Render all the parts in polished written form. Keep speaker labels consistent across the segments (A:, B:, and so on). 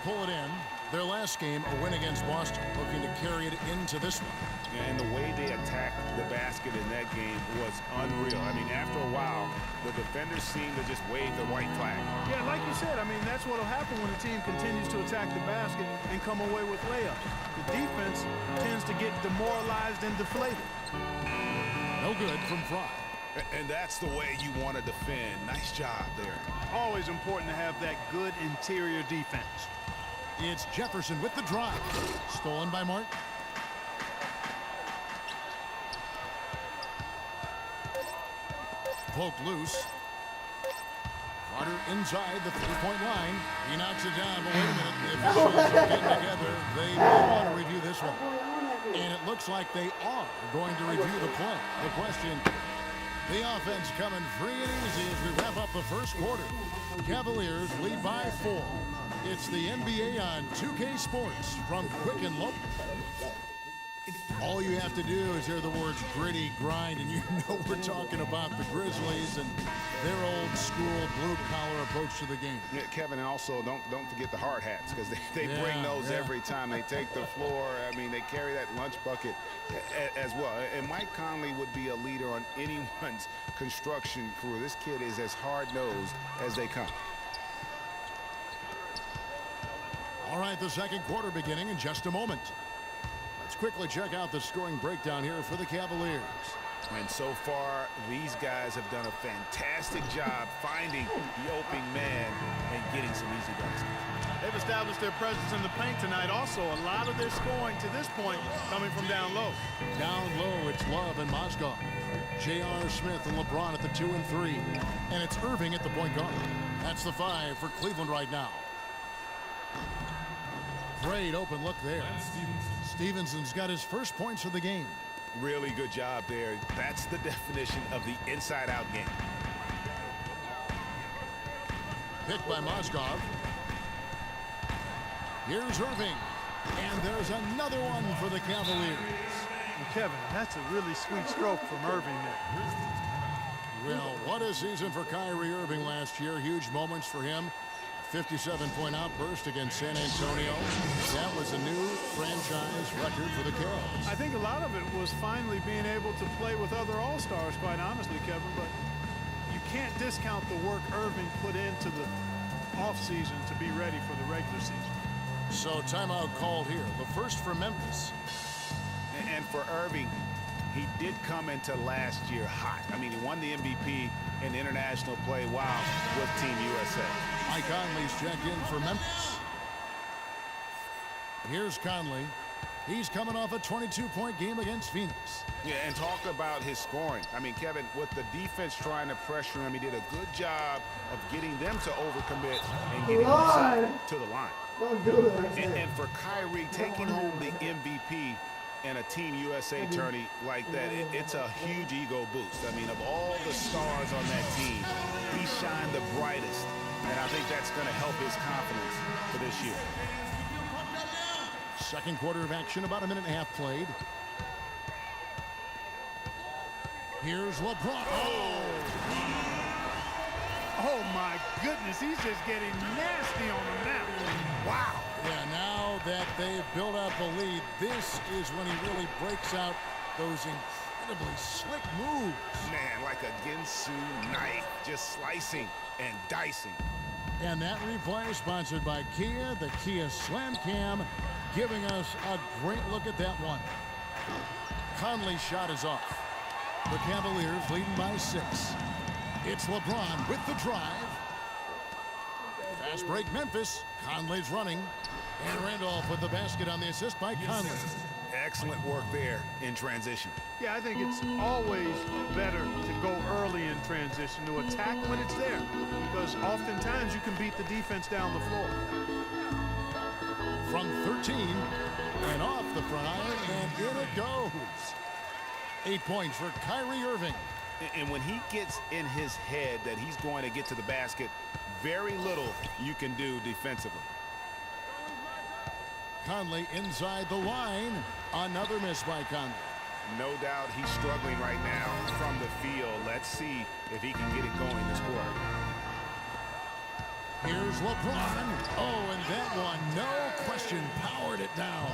A: pull it in. Their last game, a win against Boston, looking to carry it into this one.
B: And the way they attacked the basket in that game was unreal. I mean, after a while, the defenders seemed to just wave the white flag.
C: Yeah, like you said, I mean, that's what will happen when a team continues to attack the basket and come away with layups. The defense tends to get demoralized and deflated.
A: No good from Fry.
B: And that's the way you want to defend. Nice job there.
C: Always important to have that good interior defense.
A: It's Jefferson with the drive. Stolen by Martin. Poked loose. Carter inside the three-point line. He knocks it down, but wait a minute. The officials are getting together. They may want to review this one. And it looks like they are going to review the play. The question, the offense coming free and easy as we wrap up the first quarter. Cavaliers lead by 4. It's the NBA on 2K Sports from Quicken Local. All you have to do is hear the words gritty, grind, and you know we're talking about the Grizzlies and their old school blue-collar approach to the game.
B: Yeah, Kevin, and also don't forget the hard hats, because they bring those every time they take the floor. I mean, they carry that lunch bucket as well. And Mike Conley would be a leader on anyone's construction crew. This kid is as hard-nosed as they come.
A: All right, the second quarter beginning in just a moment. Let's quickly check out the scoring breakdown here for the Cavaliers.
B: And so far, these guys have done a fantastic job finding the opening man and getting some easy baskets.
C: They've established their presence in the paint tonight. Also, a lot of their scoring to this point coming from down low.
A: Down low, it's Love and Mozgov. J.R. Smith and LeBron at the 2 and 3. And it's Irving at the point guard. That's the 5 for Cleveland right now. Great open look there. Stevenson's got his first points of the game.
B: Really good job there. That's the definition of the inside-out game.
A: Picked by Mozgov. Here's Irving. And there's another one for the Cavaliers.
C: And Kevin, that's a really sweet stroke from Irving there.
A: Well, what a season for Kyrie Irving last year. Huge moments for him. 57-point outburst against San Antonio. That was a new franchise record for the Cavs.
C: I think a lot of it was finally being able to play with other All-Stars, quite honestly, Kevin. But you can't discount the work Irving put into the offseason to be ready for the regular season.
A: So timeout called here. The first for Memphis.
B: And for Irving, he did come into last year hot. I mean, he won the MVP in international play while with Team USA.
A: Mike Conley's checked in for Memphis. Here's Conley. He's coming off a 22-point game against Phoenix.
B: Yeah, and talk about his scoring. I mean, Kevin, with the defense trying to pressure him, he did a good job of getting them to overcommit and getting inside to the line.
D: Don't do it.
B: And for Kyrie, taking home the MVP and a Team USA tourney like that, it's a huge ego boost. I mean, of all the stars on that team, he shined the brightest. And I think that's going to help his confidence for this year.
A: Second quarter of action, about a minute and a half played. Here's LeBron.
C: Oh, my goodness. He's just getting nasty on him now.
A: Wow. Yeah, now that they've built up a lead, this is when he really breaks out those incredibly slick moves.
B: Man, like a Ginsu knife, just slicing and dicing.
A: And that replay sponsored by Kia, the Kia Slam Cam, giving us a great look at that one. Conley's shot is off. The Cavaliers leading by 6. It's LeBron with the drive. Fast break Memphis. Conley's running. And Randolph with the basket on the assist by Conley.
B: Excellent work there in transition.
C: Yeah, I think it's always better to go early in transition, to attack when it's there, because oftentimes you can beat the defense down the floor.
A: From 13 and off the front iron, and in it goes. 8 points for Kyrie Irving.
B: And when he gets in his head that he's going to get to the basket, very little you can do defensively.
A: Conley inside the line. Another miss by Conley.
B: No doubt he's struggling right now from the field. Let's see if he can get it going this quarter.
A: Here's LeBron. Oh, and that one, no it down.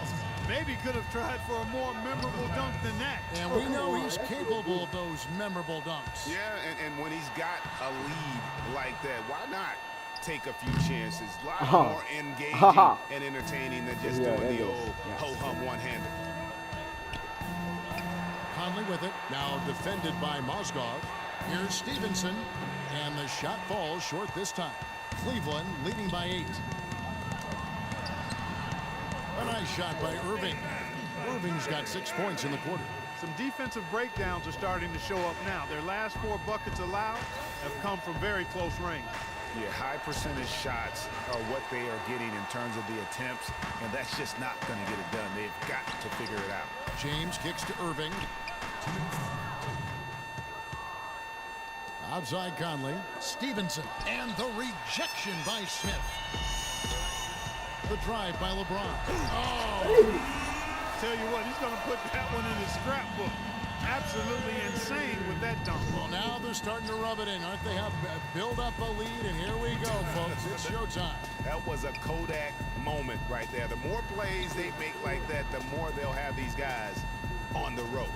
C: Maybe could have tried for a more memorable dunk than that.
A: And we know he's capable of those memorable dunks.
B: Yeah, and when he's got a lead like that, why not take a few chances? A lot more engaging and entertaining than just doing the old ho-hum one-hander.
A: Conley with it, now defended by Mozgov. Here's Stevenson, and the shot falls short this time. Cleveland leading by 8. A nice shot by Irving. Irving's got 6 points in the quarter.
C: Some defensive breakdowns are starting to show up now. Their last 4 buckets allowed have come from very close range.
B: Yeah, high percentage shots are what they are getting in terms of the attempts, and that's just not going to get it done. They've got to figure it out.
A: James kicks to Irving. Outside Conley. Stevenson. And the rejection by Smith. The drive by LeBron. Oh!
C: Tell you what, he's going to put that one in his scrapbook. Absolutely insane with that dunk.
A: Well, now they're starting to rub it in, aren't they? Have build up a lead, and here we go, folks. It's showtime.
B: That was a Kodak moment right there. The more plays they make like that, the more they'll have these guys on the ropes.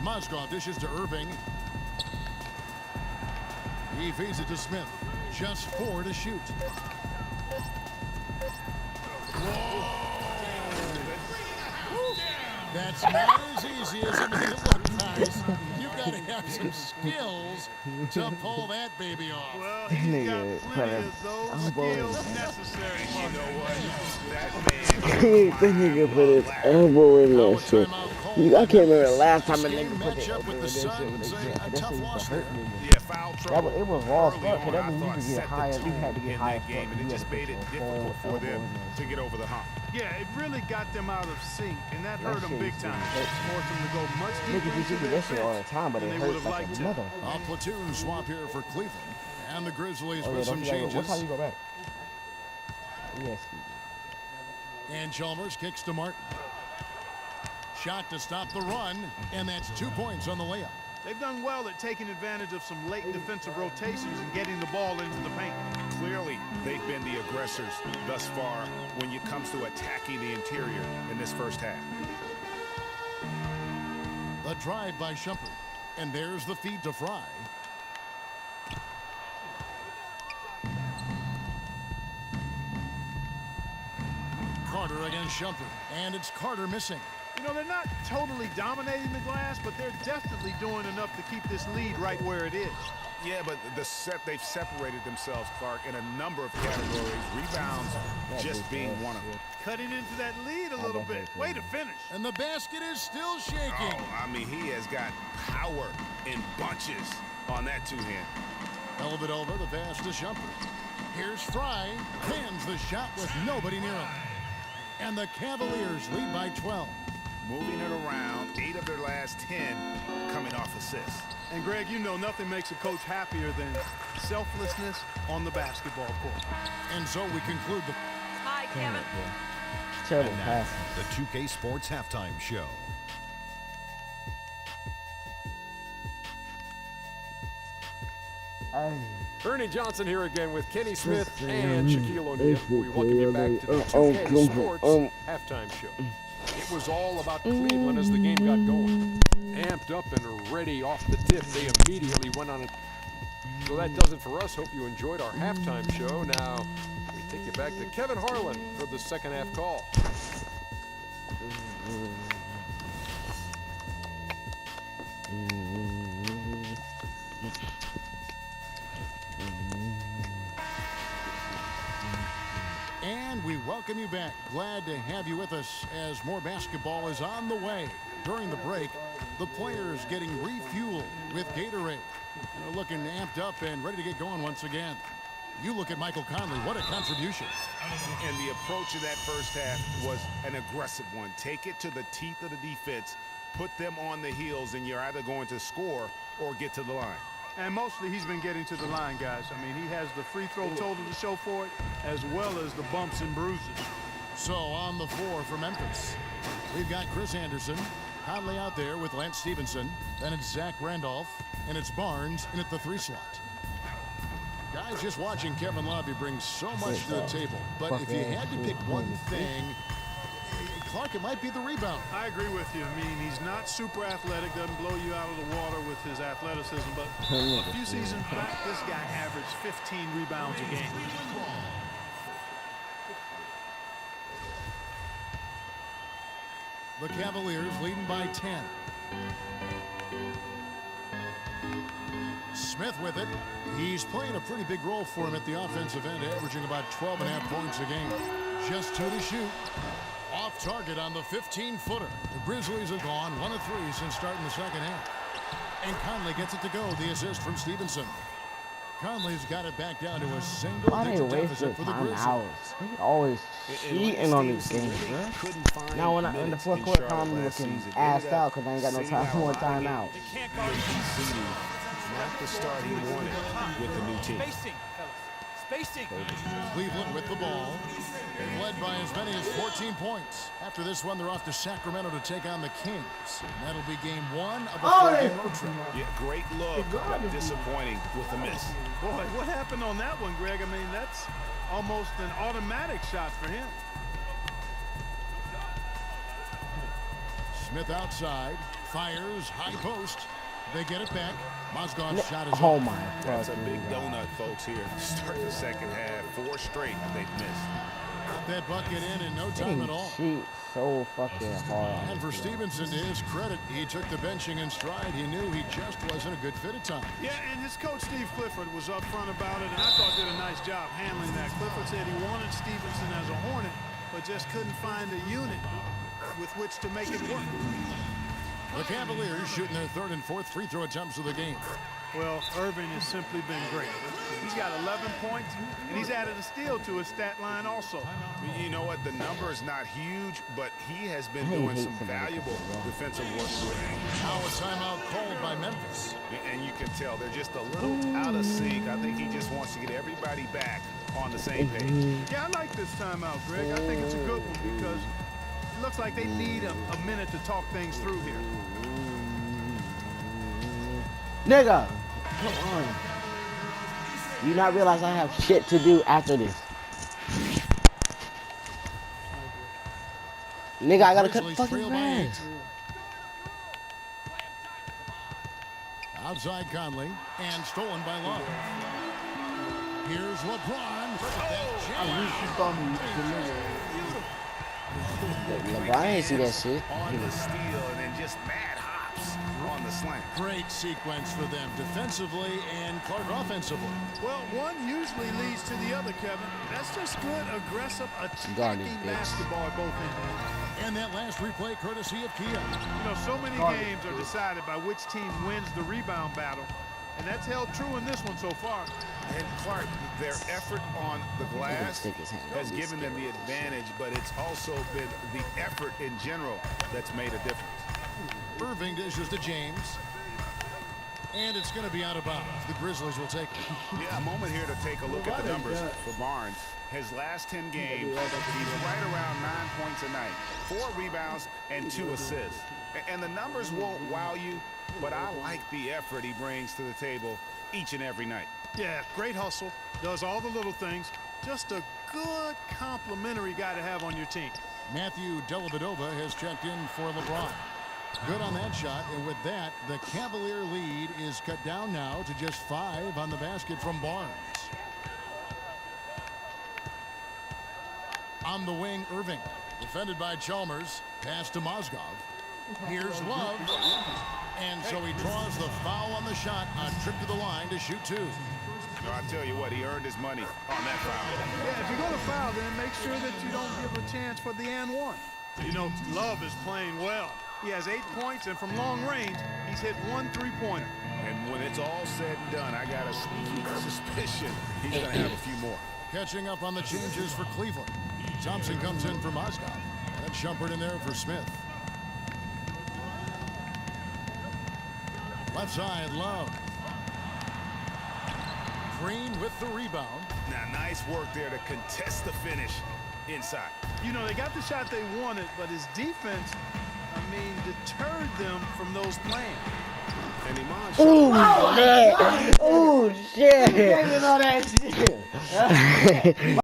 A: Mozgov dishes to Irving. He feeds it to Smith. Just 4 to shoot. Whoa! That's not as easy as it may look, guys. You got to have some skills to pull that baby off.
C: Well, he's got plenty of those skills necessary.
B: You know what? That man.
D: That nigga put his elbow in that shit. I can't remember the last time a nigga put his elbow in that shit when they did that. That shit used to hurt me.
B: Yeah, foul trouble.
D: It was raw
B: Early
D: stuff,
B: on,
D: but that
B: I
D: means you
B: thought
D: could get
B: set the
D: higher. You
B: tone
D: had to get
B: in
D: higher
B: that game, and it just made it difficult for them to get over the hump.
C: Yeah, it really got them out of sync, and that hurt them big time. It forced them to go much deeper
D: Niggas used to
C: into
D: do
C: their
D: that shit all the
C: fence
D: time, but
C: than
D: it
C: they
D: hurt
C: would have
D: like
C: liked
D: a
C: to.
D: mother.
A: A platoon swap here for Cleveland. And the Grizzlies
D: Oh, yeah,
A: with some
D: don't forget, what time
A: changes.
D: you go back? Yes.
A: And Chalmers kicks to Martin. Shot to stop the run, and that's 2 points on the layup.
C: They've done well at taking advantage of some late defensive rotations and getting the ball into the paint.
B: Clearly, they've been the aggressors thus far when it comes to attacking the interior in this first half.
A: The drive by Shumpert. And there's the feed to Fry. Carter against Shumpert. And it's Carter missing.
C: You know, they're not totally dominating the glass, but they're definitely doing enough to keep this lead right where it is.
B: Yeah, but they've separated themselves, Clark, in a number of categories. Rebounds just being one of them.
C: Cutting into that lead a little bit. Way to finish.
A: And the basket is still shaking.
B: Oh, I mean, he has got power in bunches on that two-hand.
A: Dellavedova, the pass to Shumpert. Here's Fry. Lands the shot with nobody near him. And the Cavaliers lead by 12.
B: Moving it around, 8 of their last 10 coming off assists.
C: And Greg, you know nothing makes a coach happier than selflessness on the basketball court.
A: And so we conclude the...
E: Hi, Kevin.
D: Terrible
F: And now,
D: pass.
F: the 2K Sports Halftime Show.
G: Ernie Johnson here again with Kenny Smith and Shaquille O'Neal. We welcome you back to the 2K Sports Halftime Show. It was all about Cleveland as the game got going. Amped up and ready off the tip, they immediately went on it. So that does it for us. Hope you enjoyed our halftime show. Now, we take you back to Kevin Harlan for the second half call.
A: And we welcome you back. Glad to have you with us as more basketball is on the way. During the break, the players getting refueled with Gatorade. They're looking amped up and ready to get going once again. You look at Michael Conley, what a contribution.
B: And the approach of that first half was an aggressive one. Take it to the teeth of the defense, put them on the heels, and you're either going to score or get to the line.
C: And mostly he's been getting to the line, guys. I mean, he has the free throw total to show for it, as well as the bumps and bruises.
A: So on the floor for Memphis, we've got Chris Anderson, Conley out there with Lance Stevenson. Then it's Zach Randolph, and it's Barnes in at the 3 slot. Guys, just watching Kevin Love, he brings so much to the table. But if you had to pick one thing, Clark, it might be the rebound.
C: I agree with you. I mean, he's not super athletic, doesn't blow you out of the water with his athleticism, but a few seasons back, this guy averaged 15 rebounds a game.
A: The Cavaliers leading by 10. Smith with it. He's playing a pretty big role for him at the offensive end, averaging about 12.5 points a game. Just 2 to shoot. Off target on the 15-footer. The Grizzlies have gone 1 of 3 since starting the second half. And Conley gets it to go. The assist from Stevenson. Conley's got it back down to a single-digit deficit for the Grizzlies.
D: He always cheating on these games, bro. Now when in the fourth quarter, I'm looking assed out because I ain't got no time for one timeout.
B: Not the start he wanted with the new team.
E: Spacing.
A: Cleveland with the ball. They've led by as many as 14 points. After this one, they're off to Sacramento to take on the Kings. And that'll be game 1 of a 4-game road trip.
B: Yeah, great look, but disappointing with the miss.
C: Boy, what happened on that one, Greg? I mean, that's almost an automatic shot for him.
A: Smith outside. Fires. High post. They get it back. Mozgov's shot is
D: Oh
A: off.
D: my
B: That's a
D: fucking
B: big
D: God.
B: donut, folks, here. Start the second half. 4 straight they've missed.
A: Put that bucket in no time at all.
D: Cheat so fucking hard.
A: And for Stevenson, to his credit, he took the benching in stride. He knew he just wasn't a good fit at times.
C: Yeah, and his coach, Steve Clifford, was upfront about it, and I thought did a nice job handling that. Clifford said he wanted Stevenson as a Hornet, but just couldn't find a unit with which to make it work.
A: The Cavaliers shooting their 3rd and 4th free throw attempts of the game.
C: Well, Irving has simply been great. He's got 11 points, and he's added a steal to his stat line also.
B: You know what? The number is not huge, but he has been doing some valuable defensive work with it.
A: Now a timeout called by Memphis.
B: And you can tell they're just a little out of sync. I think he just wants to get everybody back on the same page.
C: Yeah, I like this timeout, Greg. I think it's a good one because it looks like they need a minute to talk things through here.
D: Nigga, come on. You not realize I have shit to do after this? Nigga, I gotta cut the
A: Grizzlies
D: fucking
A: trail by 8.
D: grass.
A: Outside Conley and stolen by Love. Here's LeBron.
D: LeBron ain't see that shit.
B: On the steal and then just mad hops on the slant.
A: Great sequence for them defensively and Clark offensively.
C: Well, one usually leads to the other, Kevin. That's just good, aggressive,
D: Guard
C: attacking
D: this bitch.
C: basketball at both ends.
A: And that last replay courtesy of Kia.
C: You know, so many games are decided by which team wins the rebound battle, and that's held true in this one so far.
B: And Clark, their effort on the glass
D: stick his hand
B: has
D: on
B: given them the advantage, but it's also been the effort in general that's made a difference.
A: Irving dishes to James. And it's going to be out of bounds. The Grizzlies will take it.
B: Yeah, a moment here to take a look at the numbers for Barnes. His last 10 games, he's right around 9 points a night, 4 rebounds and 2 assists. And the numbers won't wow you, but I like the effort he brings to the table each and every night.
C: Yeah, great hustle, does all the little things. Just a good complimentary guy to have on your team.
A: Matthew Dellavedova has checked in for LeBron. Good on that shot, and with that, the Cavalier lead is cut down now to just 5 on the basket from Barnes. On the wing, Irving, defended by Chalmers, pass to Mozgov. Here's Love, and so he draws the foul on the shot, a trip to the line to shoot 2.
B: No, I tell you what, he earned his money on that foul.
C: Yeah, if you're going to foul, then make sure that you don't give a chance for the and one. You know, Love is playing well. He has 8 points, and from long range, he's hit 1 3-pointer.
B: And when it's all said and done, I got a sneaky suspicion he's going to have a few more.
A: Catching up on the changes for Cleveland. Thompson comes in for Mozgov. And Shumpert in there for Smith. Left side, Love. Green with the rebound.
B: Now, nice work there to contest the finish inside.
C: You know, they got the shot they wanted, but his defense, I mean, deterred them from those plans.
B: And Iman
D: Oh, shit. Oh, shit. All that shit.